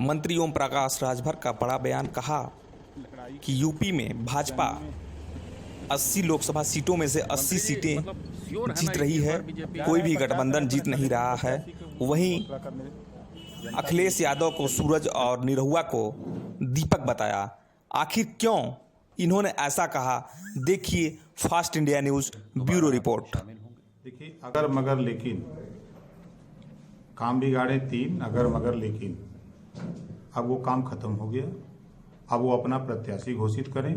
मंत्री ओम प्रकाश राजभर का बड़ा बयान, कहा कि यूपी में भाजपा 80 लोकसभा सीटों में से 80 सीटें जीत रही है, कोई भी गठबंधन जीत नहीं रहा है। वहीं अखिलेश यादव को सूरज और निरहुआ को दीपक बताया। आखिर क्यों इन्होंने ऐसा कहा, देखिए fast India news bureau report. देखिए, अगर मगर लेकिन काम बिगाड़े तीन, अगर मगर लेकिन अब वो काम खत्म हो गया। अब वो अपना प्रत्याशी घोषित करें,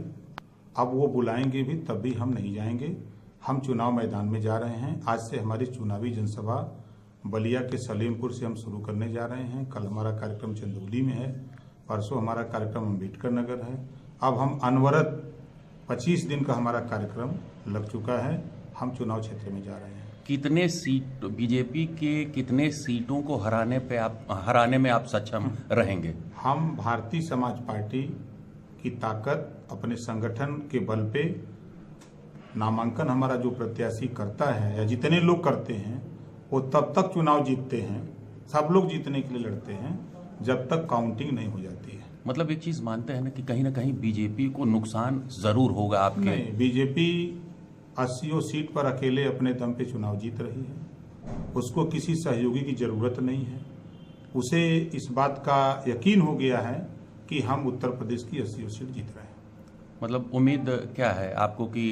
अब वो बुलाएंगे भी तब भी हम नहीं जाएंगे। हम चुनाव मैदान में जा रहे हैं। आज से हमारी चुनावी जनसभा बलिया के सलीमपुर से हम शुरू करने जा रहे हैं। कल हमारा कार्यक्रम चंदौली में है, परसों हमारा कार्यक्रम अम्बेडकर नगर है। अब हम अनवरत 25 दिन का हमारा कार्यक्रम लग चुका है। हम चुनाव क्षेत्र में जा रहे हैं। कितने सीट बीजेपी के कितने सीटों को हराने में आप सक्षम रहेंगे? हम भारतीय समाज पार्टी की ताकत, अपने संगठन के बल पे नामांकन हमारा जो प्रत्याशी करता है या जितने लोग करते हैं वो तब तक चुनाव जीतते हैं। सब लोग जीतने के लिए लड़ते हैं जब तक काउंटिंग नहीं हो जाती है। मतलब एक चीज मानते हैं ना कि कहीं ना कहीं बीजेपी को नुकसान जरूर होगा आपके? नहीं, बीजेपी 80 सीट पर अकेले अपने दम पे चुनाव जीत रही है। उसको किसी सहयोगी की जरूरत नहीं है। उसे इस बात का यकीन हो गया है कि हम उत्तर प्रदेश की 80 सीट जीत रहे हैं। मतलब उम्मीद क्या है आपको कि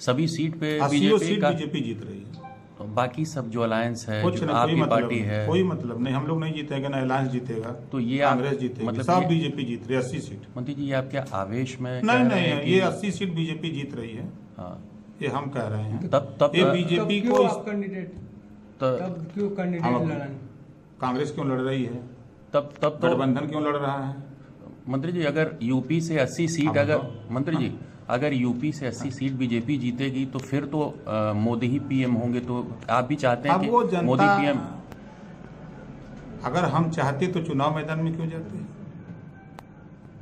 सभी सीट पे 80 सीट बीजेपी जीत रही है? तो बाकी सब जो अलायंस है, कुछ जो ना, आपकी पार्टी है, कोई मतलब नहीं। हम लोग नहीं जीतेंगे, ना अलायंस जीतेगा, तो ये कांग्रेस जीतेगी, मतलब सब बीजेपी जीत रही है 80 सीट। मंत्री जी, ये आप क्या आवेश में नहीं, ये 80 सीट बीजेपी जीत रही है। हाँ, ये हम कह रहे हैं। तब ये बीजेपी को कांग्रेस क्यों लड़ रही है? तब गठबंधन क्यों लड़ रहा है? मंत्री जी, अगर यूपी से 80 सीट मंत्री जी अगर यूपी से 80 सीट बीजेपी जीतेगी तो फिर तो मोदी ही पीएम होंगे। तो आप भी चाहते हैं कि मोदी पीएम? अगर हम चाहते तो चुनाव मैदान में क्यों जाते?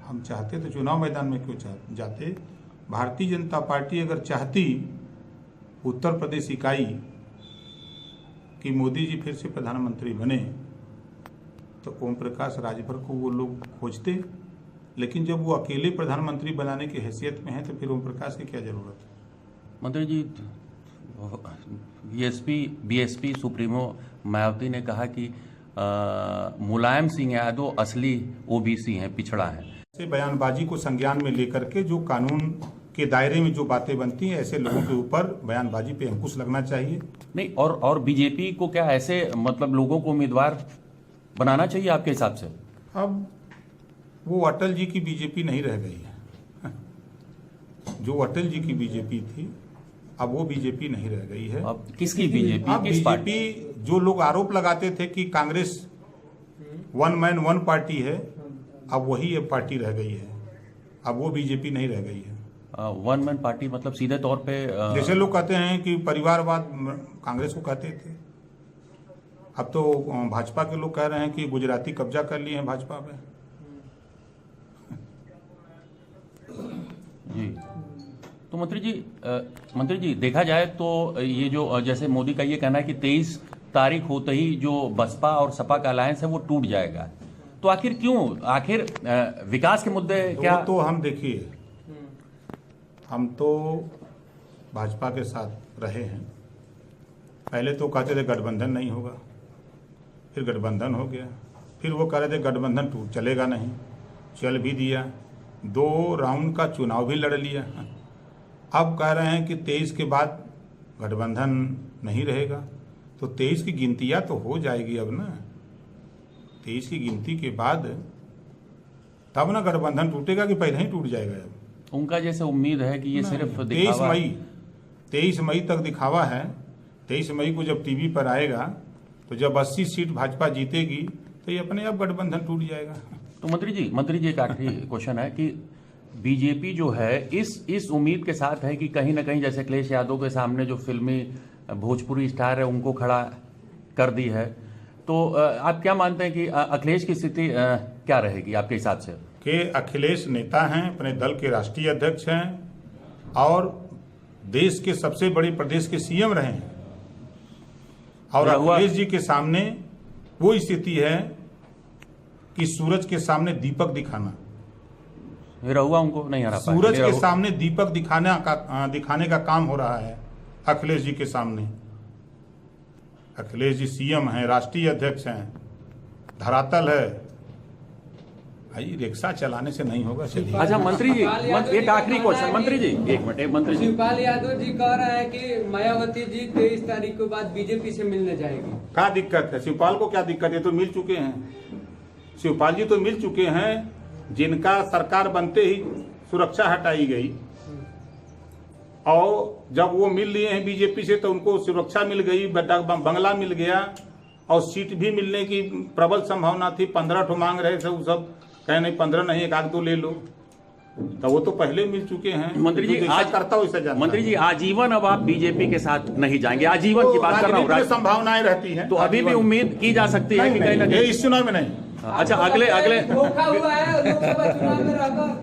हम चाहते तो चुनाव मैदान में क्यों जाते? भारतीय जनता पार्टी अगर चाहती उत्तर प्रदेश इकाई कि मोदी जी फिर से प्रधानमंत्री बने तो ओम प्रकाश राजभर को वो लोग खोजते। लेकिन जब वो अकेले प्रधानमंत्री बनाने की हैसियत में है तो फिर ओम प्रकाश की क्या जरूरत है? मंत्री जी, बीएसपी सुप्रीमो मायावती ने कहा कि मुलायम सिंह यादव असली ओबीसी हैं, पिछड़ा है। ऐसे बयानबाजी को संज्ञान में लेकर के जो कानून के दायरे में जो बातें बनती हैं, ऐसे लोगों के ऊपर बयानबाजी पे अंकुश लगना चाहिए। नहीं, और बीजेपी को क्या ऐसे मतलब लोगों को उम्मीदवार बनाना चाहिए आपके हिसाब से? अब वो अटल जी की बीजेपी नहीं रह गई है। जो अटल जी की बीजेपी थी अब वो बीजेपी नहीं रह गई है। अब किसकी बीजेपी? अब बीजेपी जो लोग आरोप लगाते थे कि Congress one man one party है, अब वही एक पार्टी रह गई है। अब वो बीजेपी नहीं रह गई है। वन मैन पार्टी मतलब सीधे तौर पे जैसे लोग कहते हैं कि परिवारवाद कांग्रेस को कहते थे, अब तो भाजपा के लोग कह रहे हैं कि गुजराती कब्जा कर लिए हैं भाजपा पे। जी, तो मंत्री जी देखा जाए तो ये जो जैसे मोदी का ये कहना है कि 23 तारीख होते ही जो बसपा और सपा का अलायंस है वो टूट जाएगा। तो आखिर क्यों? आखिर विकास के मुद्दे क्या? तो हम देखिए, हम तो भाजपा के साथ रहे हैं। पहले तो कहते थे गठबंधन नहीं होगा, फिर गठबंधन हो गया, फिर वो कह रहे थे गठबंधन टूट चलेगा नहीं, चल भी दिया, 2 राउंड का चुनाव भी लड़ लिया। अब कह रहे हैं कि 23 के बाद गठबंधन नहीं रहेगा। तो 23 की गिनतियां तो हो जाएगी अब ना। 23 की गिनती के बाद तब ना गठबंधन टूटेगा कि पहले ही टूट जाएगा? अब उनका जैसे उम्मीद है कि ये सिर्फ 23 मई तक दिखावा है। 23 मई को जब टीवी पर आएगा तो जब 80 सीट भाजपा जीतेगी तो ये अपने आप गठबंधन टूट जाएगा। तो मंत्री जी एक आखिरी क्वेश्चन है कि बीजेपी जो है इस उम्मीद के साथ है कि कहीं ना कहीं जैसे अखिलेश यादव के सामने जो फिल्मी भोजपुरी स्टार है उनको खड़ा कर दी है, तो आप क्या मानते हैं कि अखिलेश की स्थिति क्या रहेगी आपके हिसाब से? कि अखिलेश नेता हैं, अपने दल के राष्ट्रीय अध्यक्ष हैं और देश के सबसे बड़े प्रदेश के सीएम रहे हैं। और अखिलेश जी के सामने वो स्थिति है कि सूरज के सामने दीपक दिखाना, रहुआ उनको नहीं हरा पाया। सूरज के सामने दीपक दिखाने का काम हो रहा है अखिलेश जी के सामने। अखिलेश जी सीएम हैं, राष्ट्रीय अध्यक्ष हैं, धरातल है भाई, रिक्शा चलाने से नहीं होगा। चलिए। अच्छा मंत्री जी, एक आखिरी क्वेश्चन मंत्री जी, एक मिनट मंत्री जी। शिवपाल यादव जी कह रहे हैं कि मायावती जी 23 तारीख के बाद बीजेपी से मिलने जाएगी। क्या दिक्कत है? शिवपाल को क्या दिक्कत है? तो मिल चुके हैं, शिवपाल जी तो मिल चुके हैं। जिनका सरकार बनते ही सुरक्षा हटाई गई और जब वो मिल लिए हैं बीजेपी से तो उनको सुरक्षा मिल गई, बंगला मिल गया और सीट भी मिलने की प्रबल संभावना थी। 15 ठो मांग रहे थे, वो सब कहे नहीं 15 नहीं, एक आध दो ले लो, तो वो तो पहले मिल चुके हैं। मंत्री जी आज करता हूँ इसे, मंत्री जी आजीवन अब आप बीजेपी के साथ नहीं जाएंगे, आजीवन की बात कर रहा हूँ। संभावनाएं रहती हैं तो अभी भी उम्मीद की जा सकती है कि कहीं ना कहीं इस चुनाव में नहीं। अच्छा अगले धोखा हुआ है लोकसभा चुनाव में रहकर।